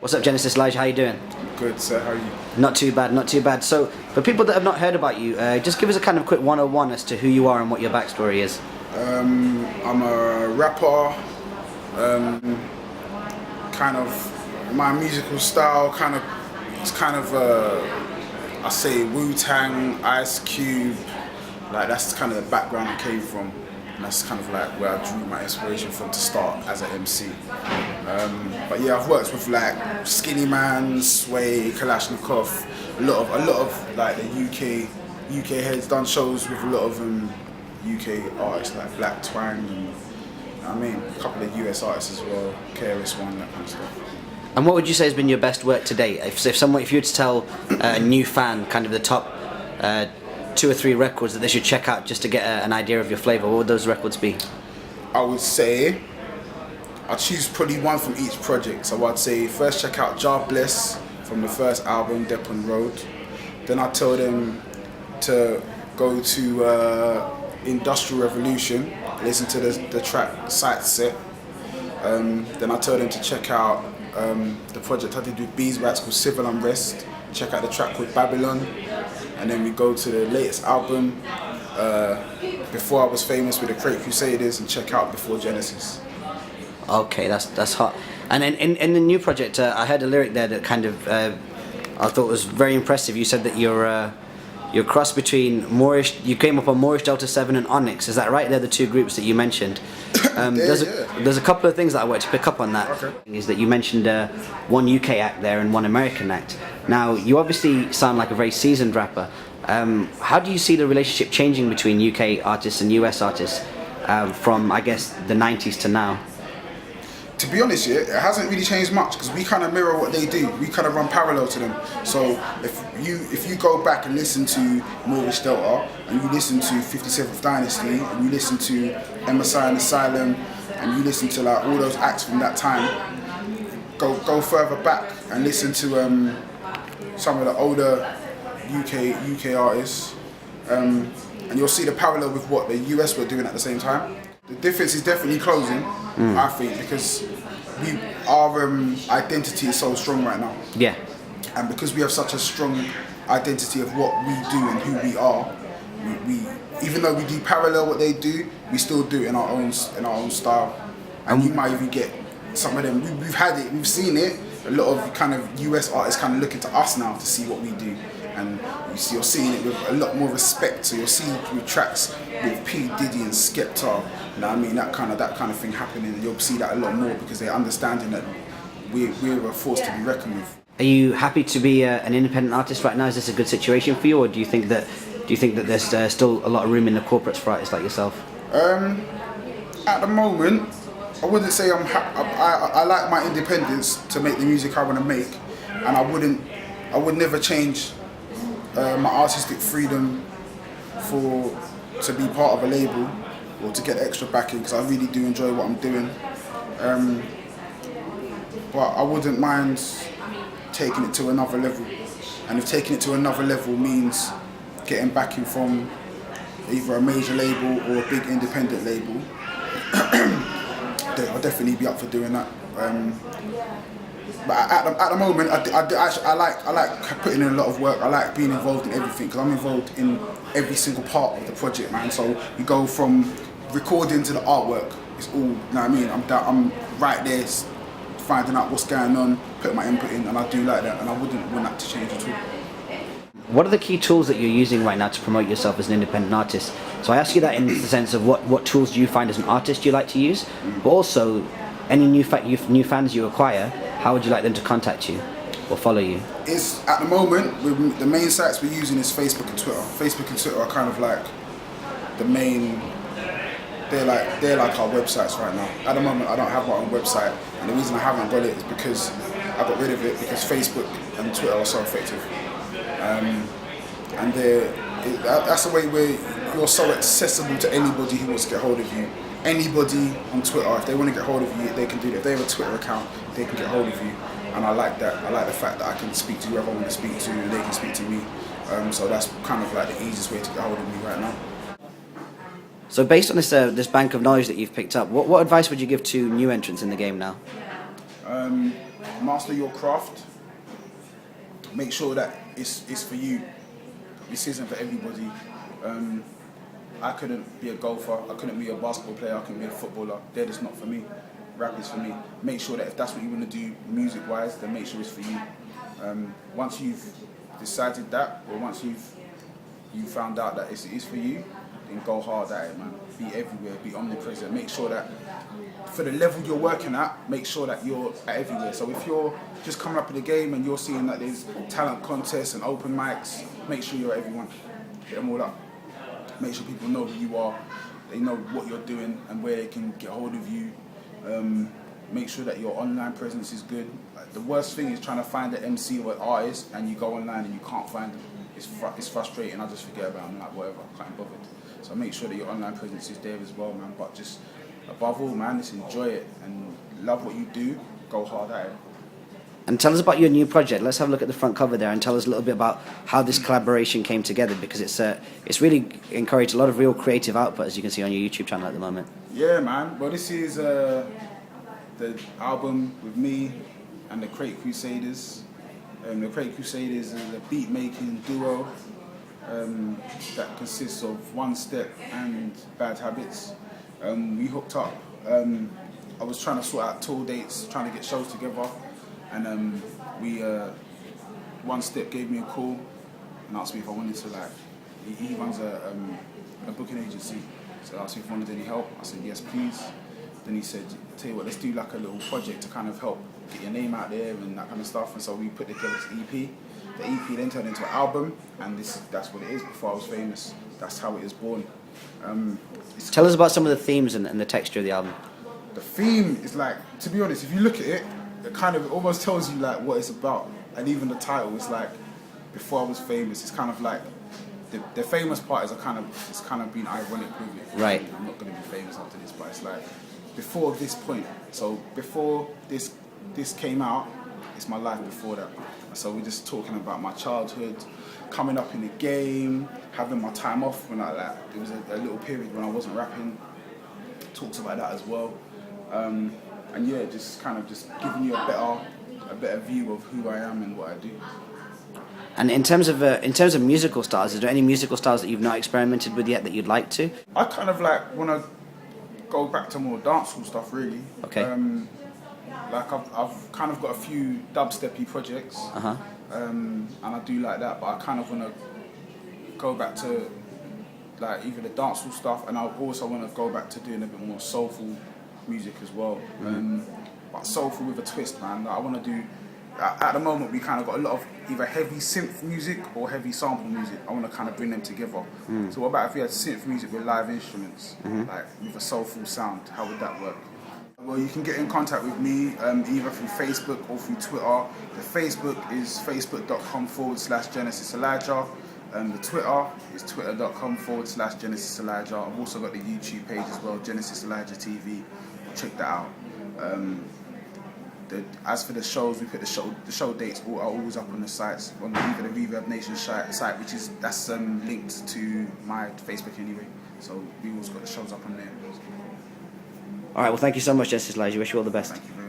What's up, Genesis? Elijah, how you doing? Good, sir. How are you? Not too bad, not too bad. So, for people that have not heard about you, just give us a kind of quick 101 as to who you are and what your backstory is. I'm a rapper. Kind of my musical style, it's kind of I say Wu-Tang, Ice Cube. Like that's kind of the background I came from. And that's kind of like where I drew my inspiration from to start as an MC. But yeah, I've worked with like Skinny Man, Sway, Kalashnikov, a lot of like the UK heads. Done shows with a lot of UK artists like Black Twang and I mean a couple of US artists as well, KRS-One, that kind of stuff. And what would you say has been your best work to date? If you were to tell a new fan kind of the top 2 or 3 records that they should check out just to get an idea of your flavour, what would those records be? I would say I'd choose probably one from each project. So I'd say first check out Jar Bless from the first album, Depon Road. Then I'd tell them to go to Industrial Revolution, listen to the track Sight Set. Then I'd tell them to check out the project I did with Beeswax called Civil Unrest. Check out the track called Babylon. And then we go to the latest album, Before I Was Famous with the Crate Crusaders, and check out Before Genesis. Okay, that's hot. And then in the new project, I heard a lyric there that kind of I thought was very impressive. You said that you're a cross between Moorish. You came up on Moorish Delta 7 and Onyx. Is that right? They're the 2 groups that you mentioned. There's a couple of things that I wanted to pick up on that. Okay. Is that you mentioned one UK act there and one American act. Now you obviously sound like a very seasoned rapper. How do you see the relationship changing between UK artists and US artists from I guess the 90s to now? To be honest, yeah, it hasn't really changed much because we kind of mirror what they do. We kind of run parallel to them. So if you go back and listen to Moorish Delta and you listen to 57th Dynasty and you listen to MSI and Asylum and you listen to like all those acts from that time, go further back and listen to some of the older UK artists, and you'll see the parallel with what the US were doing at the same time. The difference is definitely closing, I think, because our identity is so strong right now. Yeah. And because we have such a strong identity of what we do and who we are, we even though we do parallel what they do, we still do it in our own style. And you might even get some of them. We've had it, we've seen it. A lot of kind of US artists kind of looking to us now to see what we do. And you're seeing it with a lot more respect. So you'll see with tracks with P Diddy and Skepta, you know what I mean, that kind of thing happening. And you'll see that a lot more because they're understanding that we're a force to be reckoned with. Are you happy to be an independent artist right now? Is this a good situation for you, or do you think that there's still a lot of room in the corporates for artists like yourself? At the moment, I wouldn't say I like my independence to make the music I want to make, and I would never change my artistic freedom to be part of a label or to get extra backing, because I really do enjoy what I'm doing. But I wouldn't mind taking it to another level, and if taking it to another level means getting backing from either a major label or a big independent label, I'll definitely be up for doing that. But at the moment, I like putting in a lot of work. I like being involved in everything because I'm involved in every single part of the project, man. So we go from recording to the artwork. It's all, you know what I mean? I'm right there, finding out what's going on, putting my input in, and I do like that, and I wouldn't want that to change at all. What are the key tools that you're using right now to promote yourself as an independent artist? So I ask you that in the sense of what tools do you find as an artist you like to use, but also any new fans you acquire, how would you like them to contact you or follow you? It's at the moment the main sites we're using is Facebook and Twitter. Facebook and Twitter are kind of like the main. They're like our websites right now. At the moment, I don't have my own website, and the reason I haven't got it is because I got rid of it because Facebook and Twitter are so effective. And that's the way where you're so accessible to anybody who wants to get hold of you. Anybody on Twitter, if they want to get hold of you, they can do that. If they have a Twitter account, they can get hold of you. And I like that. I like the fact that I can speak to whoever I want to speak to and they can speak to me. So that's kind of like the easiest way to get hold of me right now. So based on this bank of knowledge that you've picked up, what advice would you give to new entrants in the game now? master your craft. Make sure that it's for you. This isn't for everybody. I couldn't be a golfer, I couldn't be a basketball player, I couldn't be a footballer. They're just not for me. Rap is for me. Make sure that if that's what you want to do music-wise, then make sure it's for you. Once you've decided that, or once you found out that it is for you, then go hard at it, man. Be everywhere, be omnipresent. Make sure that for the level you're working at, make sure that you're at everywhere. So if you're just coming up in the game and you're seeing that there's talent contests and open mics, make sure you're at everyone. Hit them all up. Make sure people know who you are, they know what you're doing and where they can get hold of you. Make sure that your online presence is good. The worst thing is trying to find an MC or an artist and you go online and you can't find them. It's frustrating. I just forget about them, like whatever, I can't be bothered. So make sure that your online presence is there as well, man. But just above all, man, just enjoy it and love what you do. Go hard at it. And tell us about your new project. Let's have a look at the front cover there and tell us a little bit about how this collaboration came together, because it's really encouraged a lot of real creative output, as you can see on your YouTube channel at the moment. Yeah, man. Well, this is the album with me and the Crate Crusaders. The Crate Crusaders is a beat-making duo that consists of One Step and Bad Habits. We hooked up. I was trying to sort out tour dates, trying to get shows together. And One Step gave me a call and asked me if I wanted to, like, he runs a booking agency, so I asked me if I wanted any help. I said yes please. Then he said, tell you what, let's do like a little project to kind of help get your name out there and that kind of stuff. And so we put together this EP. The EP then turned into an album, and that's what it is. Before I was famous, that's how it is born. Tell us about some of the themes and the texture of the album. The theme is, like, to be honest, if you look at it, it kind of almost tells you like what it's about, and even the title is like, before I was famous. It's kind of like the famous part is kind of being ironic with it. Right. I'm not going to be famous after this, but it's like before this point. So before this came out, it's my life before that. So we're just talking about my childhood, coming up in the game, having my time off when there was a little period when I wasn't rapping. Talks about that as well. And yeah, just kind of just giving you a better view of who I am and what I do. And in terms of musical styles, is there any musical styles that you've not experimented with yet that you'd like to? I kind of like want to go back to more dancehall stuff, really. Okay. Like I've kind of got a few dubsteppy projects, and I do like that. But I kind of want to go back to like either the dancehall stuff, and I also want to go back to doing a bit more soulful music as well. But soulful with a twist, man. Like I want to do. At the moment, we kind of got a lot of either heavy synth music or heavy sample music. I want to kind of bring them together. So what about if we had synth music with live instruments, like with a soulful sound? How would that work? Well, you can get in contact with me either through Facebook or through Twitter. The Facebook is facebook.com/Genesis Elijah. The Twitter is twitter.com/Genesis Elijah. I've also got the YouTube page as well, Genesis Elijah TV. Check that out. As for the shows, we put the show dates are always up on the sites, on either the Reverb Nation site, which is linked to my Facebook anyway. So we always got the shows up on there. All right. Well, thank you so much, Genesis Elijah. Wish you all the best. Thank you.